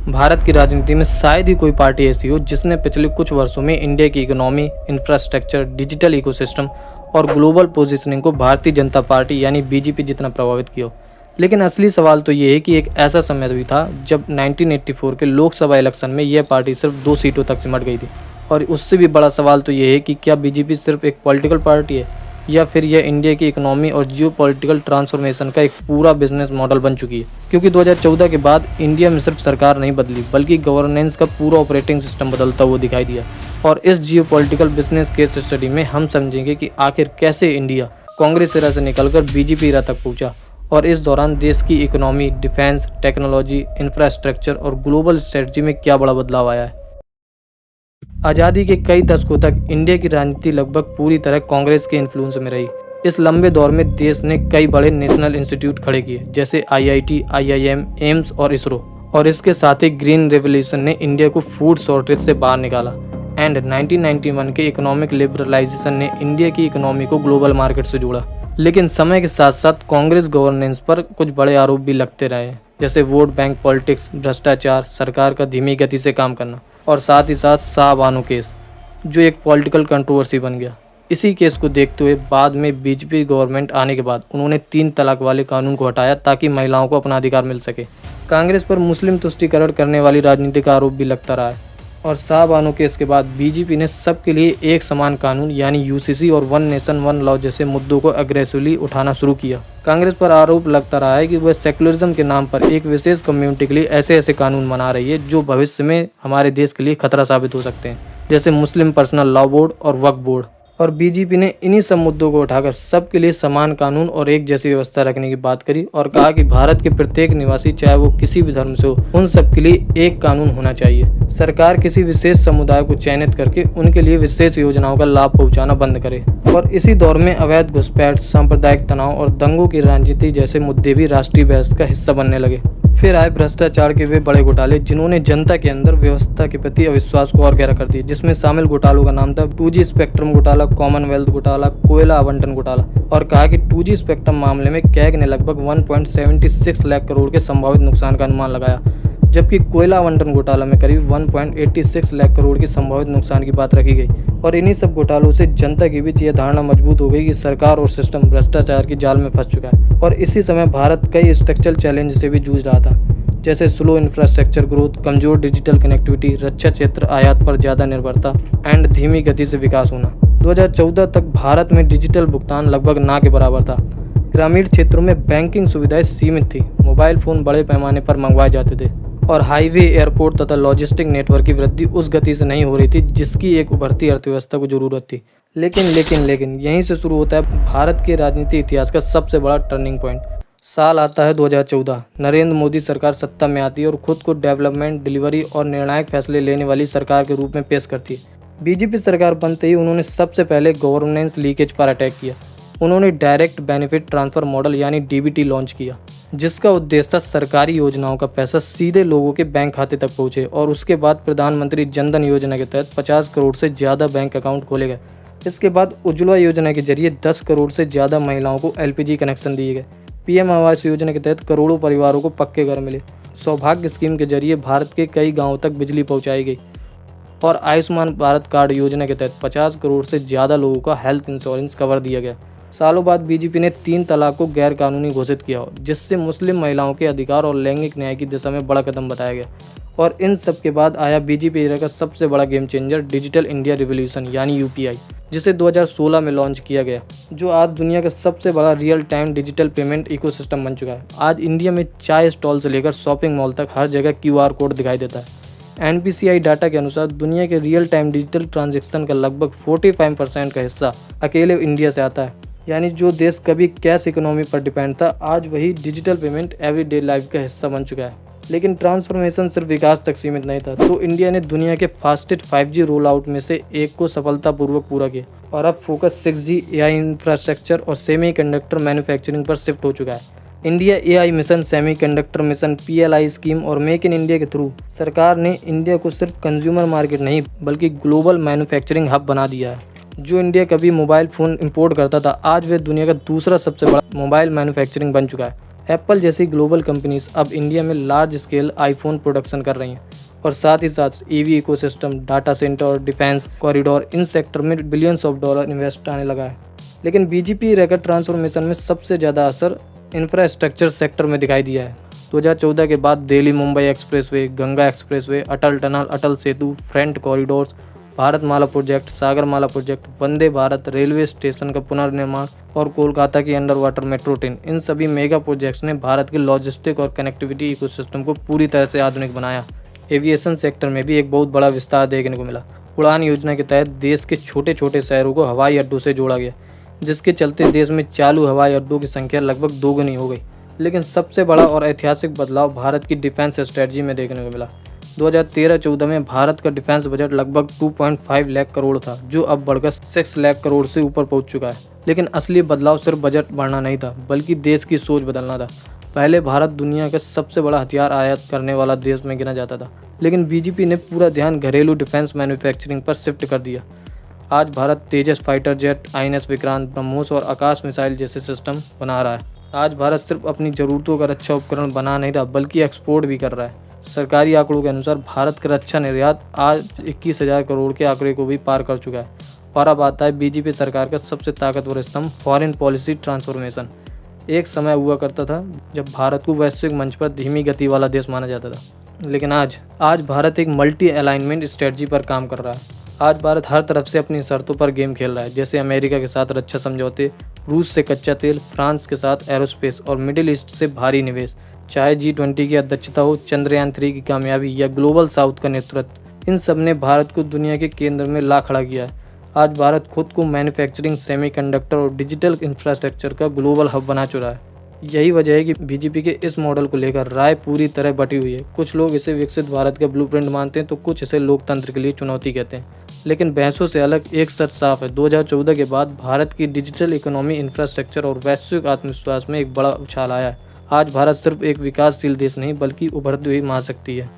भारत की राजनीति में शायद ही कोई पार्टी ऐसी हो जिसने पिछले कुछ वर्षों में इंडिया की इकोनॉमी, इंफ्रास्ट्रक्चर, डिजिटल इकोसिस्टम और ग्लोबल पोजीशनिंग को भारतीय जनता पार्टी यानी बीजेपी जितना प्रभावित किया हो। लेकिन असली सवाल तो ये है कि एक ऐसा समय भी था जब 1984 के लोकसभा इलेक्शन में यह पार्टी सिर्फ 2 सीटों तक सिमट गई थी। और उससे भी बड़ा सवाल तो ये है कि क्या बीजेपी सिर्फ एक पॉलिटिकल पार्टी है या फिर यह इंडिया की इकोनॉमी और जियोपॉलिटिकल ट्रांसफॉर्मेशन का एक पूरा बिजनेस मॉडल बन चुकी है। क्योंकि 2014 के बाद इंडिया में सिर्फ सरकार नहीं बदली बल्कि गवर्नेंस का पूरा ऑपरेटिंग सिस्टम बदलता हुआ दिखाई दिया। और इस जियोपॉलिटिकल बिजनेस केस स्टडी में हम समझेंगे कि आखिर कैसे इंडिया कांग्रेस एरा से निकलकर बीजेपी एरा तक पहुंचा और इस दौरान देश की इकोनॉमी, डिफेंस, टेक्नोलॉजी, इंफ्रास्ट्रक्चर और ग्लोबल स्ट्रेटजी में क्या बड़ा बदलाव आया है। आज़ादी के कई दशकों तक इंडिया की राजनीति लगभग पूरी तरह कांग्रेस के इन्फ्लुएंस में रही। इस लंबे दौर में देश ने कई बड़े नेशनल इंस्टीट्यूट खड़े किए जैसे आईआईटी, आईआईएम, एम्स और इसरो। और इसके साथ ही ग्रीन रेवोल्यूशन ने इंडिया को फूड शॉर्टेज से बाहर निकाला। एंड 1991 के इकोनॉमिक लिबरलाइजेशन ने इंडिया की इकोनॉमी को ग्लोबल मार्केट से जोड़ा। लेकिन समय के साथ साथ कांग्रेस गवर्नेंस पर कुछ बड़े आरोप भी लगते रहे, जैसे वोट बैंक पॉलिटिक्स, भ्रष्टाचार, सरकार का धीमी गति से काम करना और साथ ही साथ शाह बानो केस, जो एक पॉलिटिकल कंट्रोवर्सी बन गया। इसी केस को देखते हुए बाद में बीजेपी गवर्नमेंट आने के बाद उन्होंने 3 तलाक वाले कानून को हटाया ताकि महिलाओं को अपना अधिकार मिल सके। कांग्रेस पर मुस्लिम तुष्टीकरण करने वाली राजनीति का आरोप भी लगता रहा है। और शाह बानो केस के बाद बीजेपी ने सबके लिए एक समान कानून यानी यूसीसी और वन नेशन वन लॉ जैसे मुद्दों को अग्रेसिवली उठाना शुरू किया। कांग्रेस पर आरोप लगता रहा है कि वह सेक्युलरिज्म के नाम पर एक विशेष कम्युनिटी के लिए ऐसे ऐसे कानून बना रही है जो भविष्य में हमारे देश के लिए खतरा साबित हो सकते हैं, जैसे मुस्लिम पर्सनल लॉ बोर्ड और वक्फ बोर्ड। और बीजेपी ने इन्हीं सब मुद्दों को उठाकर सबके लिए समान कानून और एक जैसी व्यवस्था रखने की बात करी और कहा कि भारत के प्रत्येक निवासी, चाहे वो किसी भी धर्म से हो, उन सब के लिए एक कानून होना चाहिए। सरकार किसी विशेष समुदाय को चयनित करके उनके लिए विशेष योजनाओं का लाभ पहुंचाना बंद करे। और इसी दौर में अवैध घुसपैठ, सांप्रदायिक तनाव और दंगों की राजनीति जैसे मुद्दे भी राष्ट्रीय बहस का हिस्सा बनने लगे। फिर आए भ्रष्टाचार के वे बड़े घोटाले जिन्होंने जनता के अंदर व्यवस्था के प्रति अविश्वास को और गहरा कर दिया, जिसमें शामिल घोटालों का नाम था 2G स्पेक्ट्रम घोटाला, कॉमनवेल्थ घोटाला, कोयला आवंटन घोटाला। और कहा कि 2G स्पेक्ट्रम मामले में कैग ने लगभग 1.76 लाख करोड़ के संभावित नुकसान का अनुमान लगाया, जबकि कोयला आवंटन घोटाला में करीब 1.86 लाख करोड़ की संभावित नुकसान की बात रखी गई। और इन्हीं सब घोटालों से जनता के बीच यह धारणा मजबूत हो गई कि सरकार और सिस्टम भ्रष्टाचार की जाल में फंस चुका है। और इसी समय भारत कई स्ट्रक्चरल चैलेंज से भी जूझ रहा था, जैसे स्लो इंफ्रास्ट्रक्चर ग्रोथ, कमजोर डिजिटल कनेक्टिविटी, रक्षा क्षेत्र आयात पर ज़्यादा निर्भरता एंड धीमी गति से विकास होना। 2014 तक भारत में डिजिटल भुगतान लगभग ना के बराबर था। ग्रामीण क्षेत्रों में बैंकिंग सुविधाएं सीमित थी, मोबाइल फ़ोन बड़े पैमाने पर मंगवाए जाते थे और हाईवे, एयरपोर्ट तथा लॉजिस्टिक नेटवर्क की वृद्धि उस गति से नहीं हो रही थी जिसकी एक उभरती अर्थव्यवस्था को जरूरत थी। लेकिन यहीं से शुरू होता है भारत के राजनीति इतिहास का सबसे बड़ा टर्निंग पॉइंट। साल आता है 2014। नरेंद्र मोदी सरकार सत्ता में आती है और खुद को डेवलपमेंट, डिलीवरी और निर्णायक फैसले लेने वाली सरकार के रूप में पेश करती है। बीजेपी सरकार बनते ही उन्होंने सबसे पहले गवर्नेंस लीकेज पर अटैक किया। उन्होंने डायरेक्ट बेनिफिट ट्रांसफर मॉडल यानी डीबीटी लॉन्च किया, जिसका उद्देश्य था सरकारी योजनाओं का पैसा सीधे लोगों के बैंक खाते तक पहुंचे। और उसके बाद प्रधानमंत्री जनधन योजना के तहत 50 करोड़ से ज़्यादा बैंक अकाउंट खोले गए। इसके बाद उज्ज्वला योजना के जरिए 10 करोड़ से ज़्यादा महिलाओं को LPG कनेक्शन दिए गए। PM आवास योजना के तहत करोड़ों परिवारों को पक्के घर मिले। सौभाग्य स्कीम के जरिए भारत के कई गाँवों तक बिजली पहुँचाई गई। और आयुष्मान भारत कार्ड योजना के तहत 50 करोड़ से ज़्यादा लोगों का हेल्थ इंश्योरेंस कवर दिया गया। सालों बाद बीजेपी ने 3 तलाक को गैर कानूनी घोषित किया, जिससे मुस्लिम महिलाओं के अधिकार और लैंगिक न्याय की दिशा में बड़ा कदम बताया गया। और इन सब के बाद आया बीजेपी एरा का सबसे बड़ा game changer, digital India revolution यानी UPI, जिसे 2016 में लॉन्च किया गया, जो आज दुनिया का सबसे बड़ा real time digital payment ecosystem बन चुका है। आज इंडिया में चाय स्टॉल से लेकर शॉपिंग मॉल तक हर जगह QR कोड दिखाई देता है। NPCI डाटा के अनुसार दुनिया के रियल टाइम डिजिटल ट्रांजैक्शन का लगभग 45% का हिस्सा अकेले इंडिया से आता है। यानी जो देश कभी कैश इकोनॉमी पर डिपेंड था, आज वही डिजिटल पेमेंट एवरीडे लाइफ का हिस्सा बन चुका है। लेकिन ट्रांसफॉर्मेशन सिर्फ विकास तक सीमित नहीं था, तो इंडिया ने दुनिया के फास्टेस्ट 5G रोल आउट में से एक को सफलतापूर्वक पूरा किया। और अब फोकस 6G, AI इंफ्रास्ट्रक्चर और सेमीकंडक्टर मैन्युफैक्चरिंग पर शिफ्ट हो चुका है। India AI mission, semiconductor mission, PLI scheme और मेक इन इंडिया के थ्रू सरकार ने इंडिया को सिर्फ कंज्यूमर मार्केट नहीं बल्कि ग्लोबल मैन्युफैक्चरिंग हब बना दिया है। जो इंडिया कभी मोबाइल फ़ोन इंपोर्ट करता था, आज वह दुनिया का दूसरा सबसे बड़ा मोबाइल मैन्युफैक्चरिंग बन चुका है। एप्पल जैसी ग्लोबल कंपनीज अब इंडिया में लार्ज स्केल आईफोन प्रोडक्शन कर रही हैं और साथ ही साथ ईवी इकोसिस्टम, डाटा सेंटर और डिफेंस कॉरिडोर, इन सेक्टर में बिलियंस ऑफ डॉलर इन्वेस्ट आने लगा है। लेकिन बीजेपी रैकेट ट्रांसफॉर्मेशन में सबसे ज़्यादा असर इंफ्रास्ट्रक्चर सेक्टर में दिखाई दिया है। 2014 के बाद Delhi Mumbai expressway, Ganga expressway, Atal tunnel, Atal Setu, freight corridors, Bharatmala project, Sagarmala project, Vande Bharat railway station का पुनर्निर्माण और कोलकाता की अंडर वाटर मेट्रो ट्रेन, इन सभी मेगा प्रोजेक्ट्स ने भारत के लॉजिस्टिक और कनेक्टिविटी इकोसिस्टम को पूरी तरह से आधुनिक बनाया। एविएशन सेक्टर में भी एक बहुत बड़ा विस्तार देखने को मिला। उड़ान योजना के तहत देश के छोटे छोटे शहरों को हवाई अड्डों से जोड़ा गया, जिसके चलते देश में चालू हवाई अड्डों की संख्या लगभग दोगुनी हो गई। लेकिन सबसे बड़ा और ऐतिहासिक बदलाव भारत की डिफेंस स्ट्रेटजी में देखने को मिला। 2013-14 में भारत का डिफेंस बजट लगभग 2.5 लाख करोड़ था, जो अब बढ़कर 6 लाख करोड़ से ऊपर पहुंच चुका है। लेकिन असली बदलाव सिर्फ बजट बढ़ना नहीं था, बल्कि देश की सोच बदलना था। पहले भारत दुनिया का सबसे बड़ा हथियार आयात करने वाला देश में गिना जाता था, लेकिन बीजेपी ने पूरा ध्यान घरेलू डिफेंस मैन्युफैक्चरिंग पर शिफ्ट कर दिया। आज Bharat Tejas fighter jet, INS Vikrant, BrahMos और आकाश मिसाइल जैसे सिस्टम बना रहा है। आज भारत सिर्फ अपनी ज़रूरतों का रक्षा उपकरण बना नहीं रहा, बल्कि एक्सपोर्ट भी कर रहा है। सरकारी आंकड़ों के अनुसार भारत का रक्षा निर्यात आज 21,000 करोड़ के आंकड़े को भी पार कर चुका है। और अब आता है बीजेपी सरकार का सबसे ताकतवर स्तंभ, फॉरेन पॉलिसी ट्रांसफॉर्मेशन। एक समय हुआ करता था जब भारत को वैश्विक मंच पर धीमी गति वाला देश माना जाता था, लेकिन आज भारत एक मल्टी अलाइनमेंट स्ट्रेटजी पर काम कर रहा है। आज भारत हर तरफ से अपनी शर्तों पर गेम खेल रहा है, जैसे अमेरिका के साथ रक्षा समझौते, रूस से कच्चा तेल, फ्रांस के साथ एरोस्पेस और मिडिल ईस्ट से भारी निवेश। चाहे G20 की अध्यक्षता हो, चंद्रयान 3 की कामयाबी या ग्लोबल साउथ का नेतृत्व, इन सब ने भारत को दुनिया के केंद्र में ला खड़ा किया है। आज भारत खुद को मैन्युफैक्चरिंग, सेमीकंडक्टर और डिजिटल इंफ्रास्ट्रक्चर का ग्लोबल हब बना चुका है। यही वजह है कि बीजेपी के इस मॉडल को लेकर राय पूरी तरह बटी हुई है। कुछ लोग इसे विकसित भारत का ब्लूप्रिंट मानते हैं, तो कुछ इसे लोकतंत्र के लिए चुनौती कहते हैं। लेकिन बहसों से अलग एक सच साफ है, 2014 के बाद भारत की डिजिटल इकोनॉमी, इंफ्रास्ट्रक्चर और वैश्विक आत्मविश्वास में एक बड़ा उछाल आया है। आज भारत सिर्फ एक विकासशील देश नहीं, बल्कि उभरती हुई महाशक्ति है।